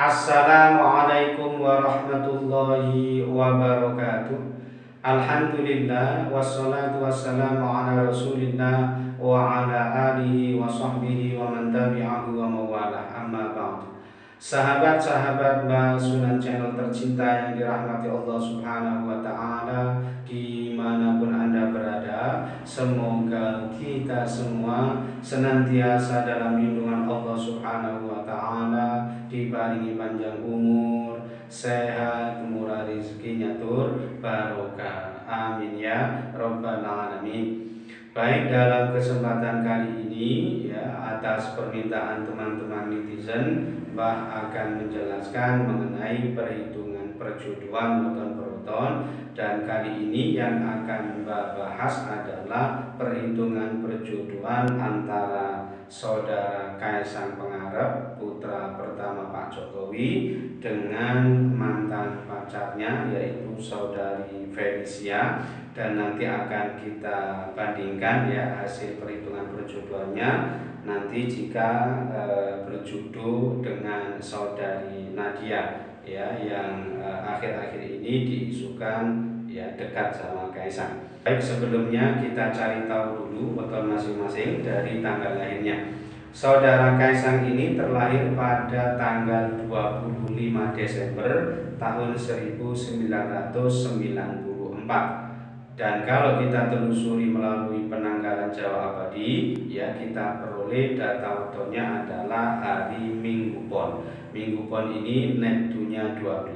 Assalamualaikum warahmatullahi wabarakatuh. Alhamdulillah wassalatu wassalamu ala Rasulillah wa ala alihi wa sahbihi wa man tabi'ahu wa mawalah, amma ba'du. Sahabat-sahabat Mbak Sunan Channel tercinta yang dirahmati Allah Subhanahu wa taala, dimanapun Anda berada, semoga kita semua senantiasa dalam lindungan Allah Subhanahu wa taala, dibaringi panjang umur, sehat, murah rezekinya tur barokah. Amin ya rabbal alamin. Baik, dalam kesempatan kali ini ya, atas permintaan teman-teman netizen, Mbah akan menjelaskan mengenai perhitungan perjodohan weton-weton, dan kali ini yang akan Mbah bahas adalah perhitungan perjodohan antara saudara Kaisang Pangarep, putra pertama Pak Jokowi, dengan mantan pacarnya yaitu saudari Felicia, dan nanti akan kita bandingkan ya hasil perhitungan perjodohannya nanti jika berjodoh dengan saudari Nadia ya, yang akhir-akhir ini diisukan ya dekat sama Kaisang. Baik, sebelumnya kita cari tahu dulu betul masing-masing dari tanggal lahirnya. Saudara Kaisang ini terlahir pada tanggal 25 Desember tahun 1994. Dan kalau kita telusuri melalui penanggalan Jawa Abadi, ya kita peroleh data waktunya adalah hari Minggu Pon. Minggu Pon ini Neptunya 12.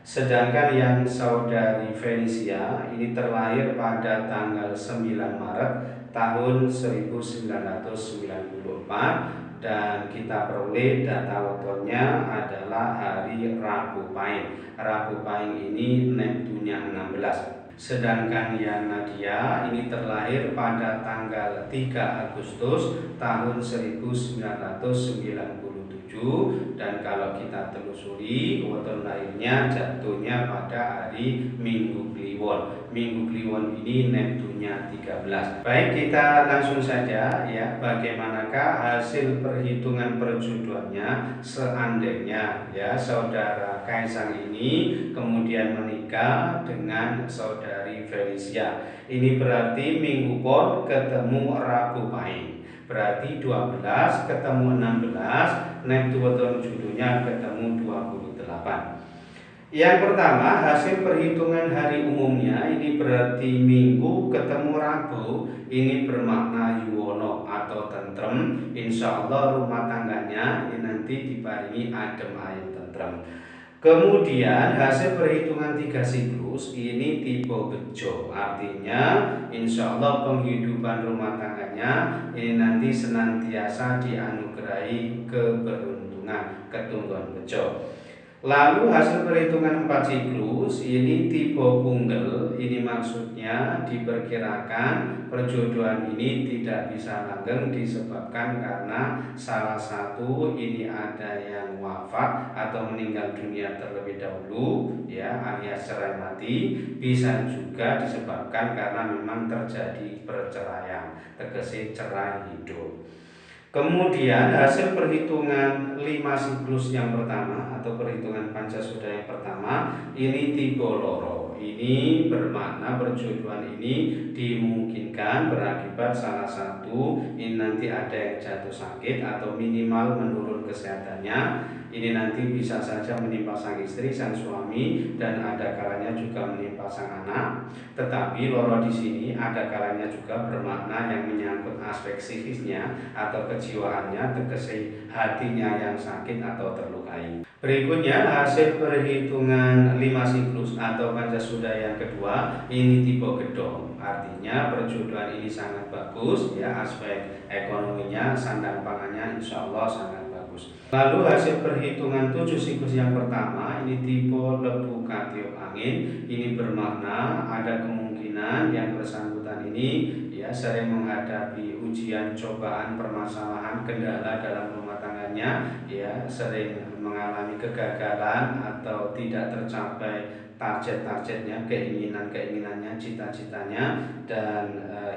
Sedangkan yang saudari Felicia ini terlahir pada tanggal 9 Maret tahun 1994, dan kita peroleh data waktunya adalah hari Rabu Pahing. Rabu Pahing ini Neptunya 16. Sedangkan yang Nadia ini terlahir pada tanggal 3 Agustus tahun 1997, dan kalau kita telusuri weton lahirnya jatuhnya pada hari Minggu Kliwon. Minggu Kliwon ini Neptunya 13. Baik, kita langsung saja ya, bagaimanakah hasil perhitungan perjodohannya seandainya ya saudara Kaisang ini kemudian menikah dengan saudari Felicia. Ini berarti Minggu Pon ketemu Rabu Pahing, berarti 12 ketemu 16, Neptu weton judulnya ketemu 28. Yang pertama, hasil perhitungan hari umumnya ini berarti Minggu ketemu Rabu, ini bermakna yuwono atau tentrem. Insya Allah rumah tangganya ini nanti dibarengi adem ayem tentrem. Kemudian hasil perhitungan 3 siklus ini tipe bejo, artinya insya Allah penghidupan rumah tangganya ini nanti senantiasa dianugerahi keberuntungan, ketunggon bejo. Lalu hasil perhitungan 4 siklus ini tipe punggel, ini maksudnya diperkirakan perjodohan ini tidak bisa langgeng disebabkan karena salah satu ini ada yang wafat atau meninggal dunia terlebih dahulu ya, alias cerai mati. Bisa juga disebabkan karena memang terjadi perceraian, tegese cerai hidup. Kemudian hasil perhitungan 5 siklus yang pertama atau perhitungan Pancasuda yang pertama ini tipe loro. Ini bermakna perjodohan ini dimungkinkan berakibat salah satu ini nanti ada yang jatuh sakit atau minimal menurun kesehatannya. Ini nanti bisa saja menimpa sang istri, sang suami, dan ada kalanya juga menimpa sang anak. Tetapi loro di sini ada kalanya juga bermakna yang menyangkut aspek psikisnya atau kejiwaannya, tegese hatinya yang sakit atau terlukai. Berikutnya hasil perhitungan 5 siklus atau Pancasuda yang kedua ini tipe gedong. Artinya perjodohan ini sangat bagus ya, aspek ekonominya, sandang pangannya insya Allah sangat bagus. Lalu hasil perhitungan 7 siklus yang pertama ini tipe lebu katiup angin. Ini bermakna ada kemungkinan yang bersangkutan ini ya sering menghadapi ujian, cobaan, permasalahan, kendala dalam rumah tangganya ya, sering mengalami kegagalan atau tidak tercapai target-targetnya, keinginannya, cita-citanya, dan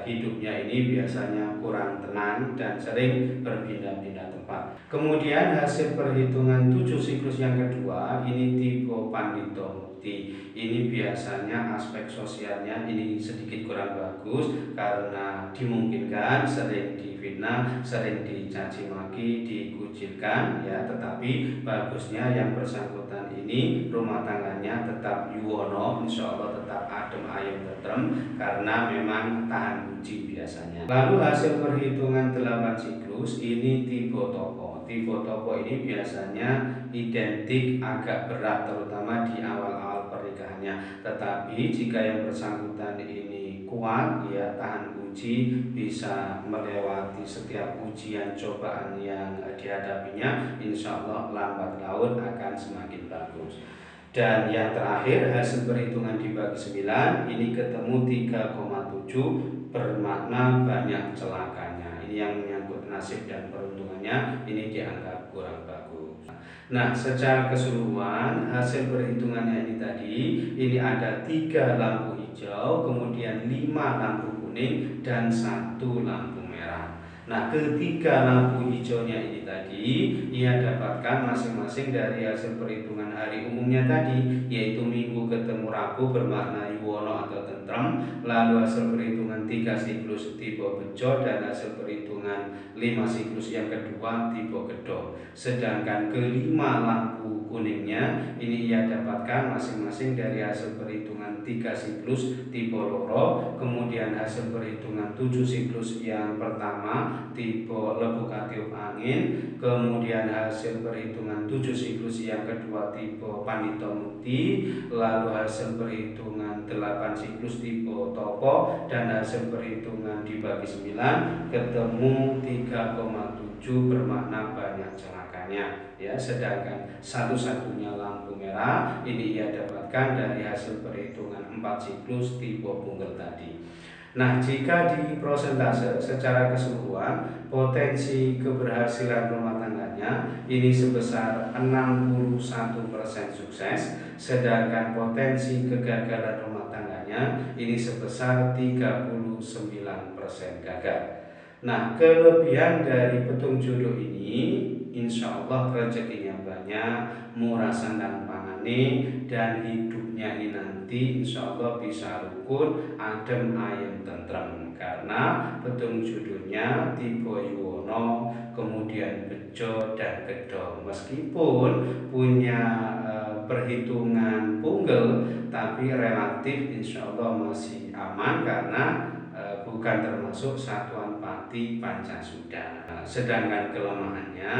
hidupnya ini biasanya kurang tenang dan sering berpindah-pindah tempat. setempat. Kemudian hasil perhitungan 7 siklus yang kedua ini tipe Pandito Mukti. Ini biasanya aspek sosialnya ini sedikit kurang bagus karena dimungkinkan sering difitnah, sering dicaci maki, dikucilkan ya, tetapi bagusnya yang bersangkutan ini rumah tangganya tetap yuwono, insya Allah tetap adem ayem tentrem karena memang tahan uji biasanya. Lalu hasil perhitungan 8 siklus ini tipe Topo. Tipe Topo ini biasanya identik agak berat terutama di awal-awal pernikahannya. Tetapi jika yang bersangkutan ini kuat ya, tahan uji, bisa melewati setiap ujian cobaan yang dihadapinya, insya Allah lambat laun akan semakin bagus. Dan yang terakhir hasil perhitungan dibagi 9 ini ketemu 3,7 bermakna banyak celakanya. Ini yang menyangkut nasib dan peruntungannya ini dianggap kurang bagus. Nah, secara keseluruhan hasil perhitungannya ini tadi ini ada 3 lampu hijau, kemudian 5 lampu kuning dan 1 lampu merah. Nah, ketiga lampu hijaunya ini tadi ia dapatkan masing-masing dari hasil perhitungan hari umumnya tadi, yaitu Minggu ketemu Rabu bermakna yuwono atau tentrem, lalu hasil perhitungan 3 siklus tipe Bejo dan hasil perhitungan 5 siklus yang kedua tipe Gedho. Sedangkan kelima lampu kuningnya ini ia dapatkan masing-masing dari hasil perhitungan 3 siklus tipe Loro, kemudian hasil perhitungan 7 siklus yang pertama tipe Lembu Katiup Angin, kemudian hasil perhitungan 7 siklus yang kedua tipe Pandito Mukti, lalu hasil perhitungan 8 siklus tipe Topo, dan hasil perhitungan dibagi 9 ketemu 3,7 bermakna banyak celakanya ya. Sedangkan satu-satunya lampu merah ini ia dapatkan dari hasil perhitungan 4 siklus tipe Punggel tadi. Nah, jika di prosentase secara keseluruhan potensi keberhasilan rumah tangganya ini sebesar 61% sukses, sedangkan potensi kegagalan rumah tangganya ini sebesar 39% gagal. Nah, kelebihan dari petung jodoh ini insya Allah rezekinya banyak, murah sandang pangane, dan hidupnya ini nanti insya Allah bisa rukun, adem ayem tentrem karena petung jodohnya tipe yuwono, kemudian Bejo dan Gedho. Meskipun punya perhitungan punggel, tapi relatif insya Allah masih aman karena bukan termasuk satuan pati Pancasuda. Sedangkan kelemahannya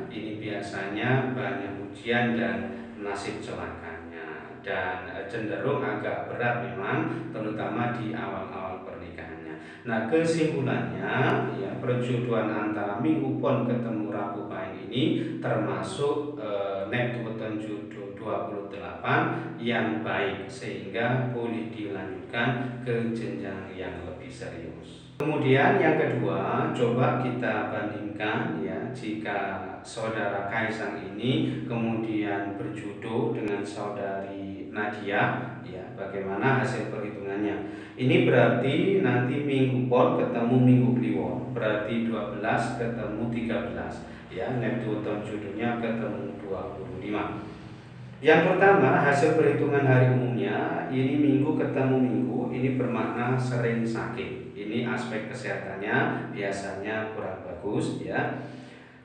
ini biasanya banyak ujian dan nasib celakanya, dan cenderung agak berat memang terutama di awal-awal pernikahannya. Nah, kesimpulannya ya, perjodohan antara Minggu Pon ketemu Rabu Pahing ini termasuk Neptu Weton Jodoh 28 yang baik sehingga boleh dilanjutkan ke jenjang yang lebih serius. Kemudian yang kedua, coba kita bandingkan ya, jika saudara Kaisang ini kemudian berjodoh dengan saudari Nadia ya, bagaimana hasil perhitungannya. Ini berarti nanti Minggu Pon ketemu Minggu Kliwon, berarti 12 ketemu 13 ya, Neptu Weton jodohnya ketemu 25. Yang pertama, hasil perhitungan hari umumnya ini Minggu ketemu Minggu ini bermakna sering sakit. Ini aspek kesehatannya biasanya kurang bagus ya.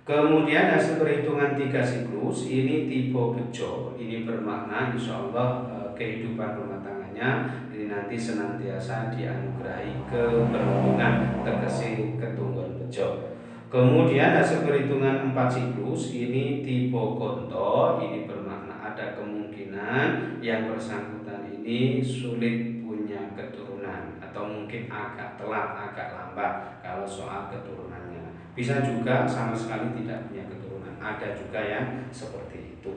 Kemudian hasil perhitungan 3 siklus ini tipe Bejo, ini bermakna insya Allah kehidupan rumah tangganya ini nanti senantiasa dianugerahi keberuntungan, tegese ketunggon Bejo. Kemudian hasil perhitungan 4 siklus ini tipe Gonto, ini bermakna ada kemungkinan yang bersangkutan ini sulit punya keturunan atau mungkin agak telat, agak lambat kalau soal keturunannya. Bisa juga sama sekali tidak punya keturunan, ada juga yang seperti itu.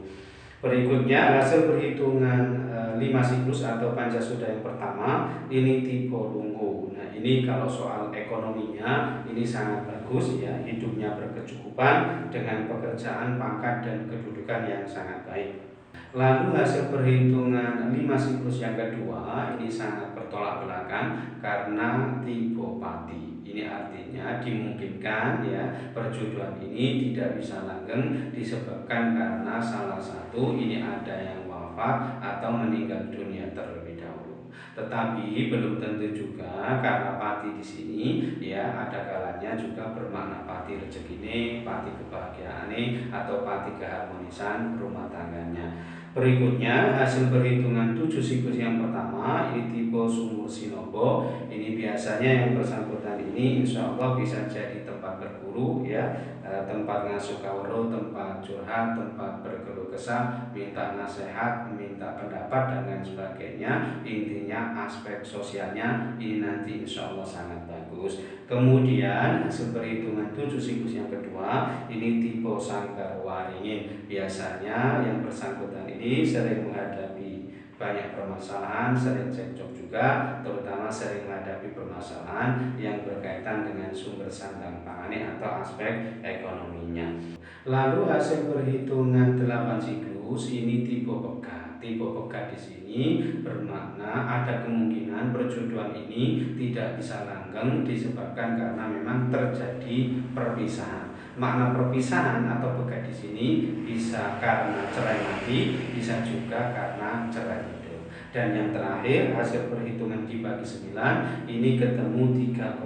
Berikutnya hasil perhitungan 5 siklus atau Pancasuda yang pertama ini tipe Lunggu. Nah, ini kalau soal ekonominya ini sangat bagus ya, hidupnya berkecukupan dengan pekerjaan, pangkat dan kedudukan yang sangat baik. Lalu hasil perhitungan 5 siklus yang kedua ini sangat bertolak belakang karena tipe Pati. Ini artinya dimungkinkan ya perjodohan ini tidak bisa langgeng disebabkan karena salah satu ini ada yang wafat atau meninggal dunia terlebih dahulu. Tetapi belum tentu juga, karena pati di sini ya ada kalanya juga bermakna pati rezeki ini, pati kebahagiaan ini, atau pati keharmonisan rumah tangganya. Berikutnya hasil perhitungan 7 siklus yang pertama ini tipe sumur Sinobo. Ini biasanya yang bersangkutan ini insya Allah bisa jadi tempat berguru ya, tempat ngasuh kawero, tempat curhat, tempat berkeluh kesah, minta nasihat, minta pendapat dan lain sebagainya. Intinya aspek sosialnya ini nanti insya Allah sangat bagus. Kemudian hasil perhitungan 7 siklus yang kedua ini tipe sangkar waringin. Biasanya yang bersangkutan ini sering menghadapi banyak permasalahan, sering cekcok juga, terutama sering menghadapi permasalahan yang berkaitan dengan sumber sandang pangannya atau aspek ekonominya. Lalu hasil perhitungan 8 siklus ini tipe pekat. Tipe pekat di sini bermakna ada kemungkinan perjodohan ini tidak bisa langgeng disebabkan karena memang terjadi perpisahan. Makna perpisahan atau pekat di sini bisa karena cerai mati, bisa juga karena cerai hidup. Dan yang terakhir hasil perhitungan dibagi 9 ini ketemu 3,4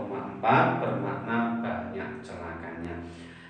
bermakna banyak celakanya.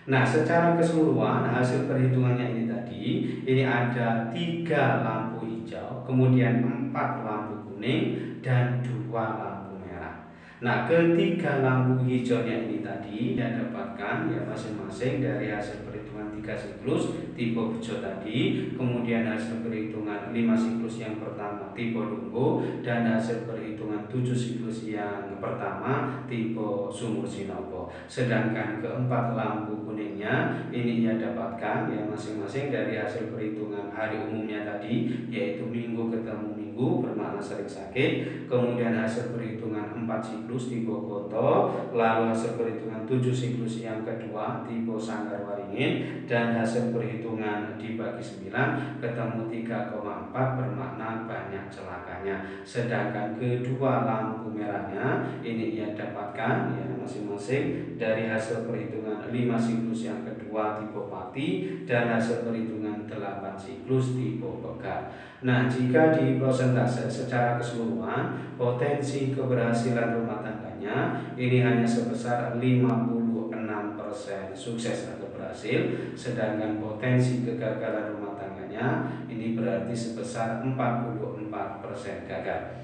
Nah, secara keseluruhan hasil perhitungannya ini tadi ini ada 3 lampu hijau, kemudian 4 lampu kuning dan 2 lampu merah. Nah, ketiga lampu hijaunya ini tadi dia dapatkan ya masing-masing dari hasil perhitungan 3 siklus tipe bejo tadi, kemudian hasil perhitungan 5 siklus yang pertama tipe lumbo, dan hasil perhitungan 7 siklus yang pertama tipe sumur Sinobo. Sedangkan keempat lampu kuningnya ini ia dapatkan ya masing-masing dari hasil perhitungan hari umumnya tadi, yaitu minggu ketemu minggu bermakna sering sakit, kemudian hasil perhitungan 4 siklus tipe Koto, lalu hasil perhitungan 7 siklus yang kedua tipe sangkar waringin, dan hasil perhitungan dibagi 9 ketemu 3,4 bermakna banyak celakanya. Sedangkan kedua lampu merahnya ini ia dapatkan ya masing-masing dari hasil perhitungan 5 siklus yang kedua tipe pati dan hasil perhitungan 8 siklus tipe pegat. Nah, jika di prosentase secara keseluruhan potensi keberhasilan rumah tangganya ini hanya sebesar 56% sukses atau berhasil, sedangkan potensi kegagalan rumah tangganya ini berarti sebesar 44% gagal.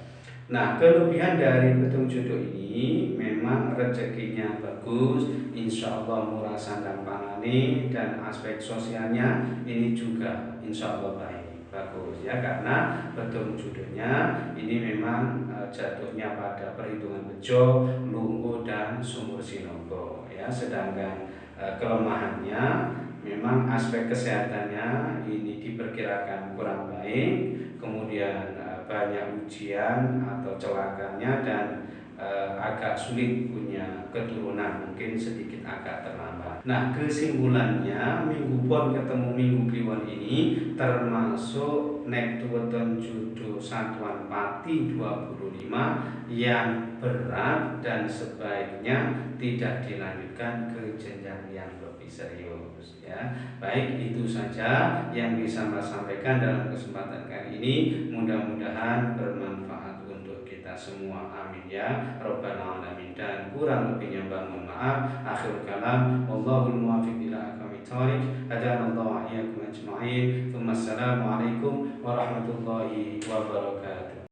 Nah, kelebihan dari petung jodoh ini memang rezekinya bagus, insya Allah murah sandang pangan dan aspek sosialnya ini juga insya Allah bagus ya, karena petung jodohnya ini memang jatuhnya pada perhitungan bejo, lungo dan sumur Sinobo ya. Sedangkan kelemahannya memang aspek kesehatannya ini diperkirakan kurang baik, kemudian banyak ujian atau celakanya, dan agak sulit punya keturunan, mungkin sedikit agak terlambat. Nah, kesimpulannya minggu pon ketemu minggu kliwon ini termasuk nek tuweton jodoh satuan pati 25 yang berat dan sebaiknya tidak dilanjutkan ke jenjang yang lebih serius ya. Baik, itu saja yang bisa Mas sampaikan dalam kesempatan kali ini. Mudah-mudahan bermanfaat untuk kita semua. Amin ya Rabbal alamin. Dan kurang lebihnya mohon maaf. Akhir kalam, wallahul muwaffiq ila aqwamit thoriq. Hadanallahu wa iyyakum ajma'in. Assalamualaikum warahmatullahi wabarakatuh.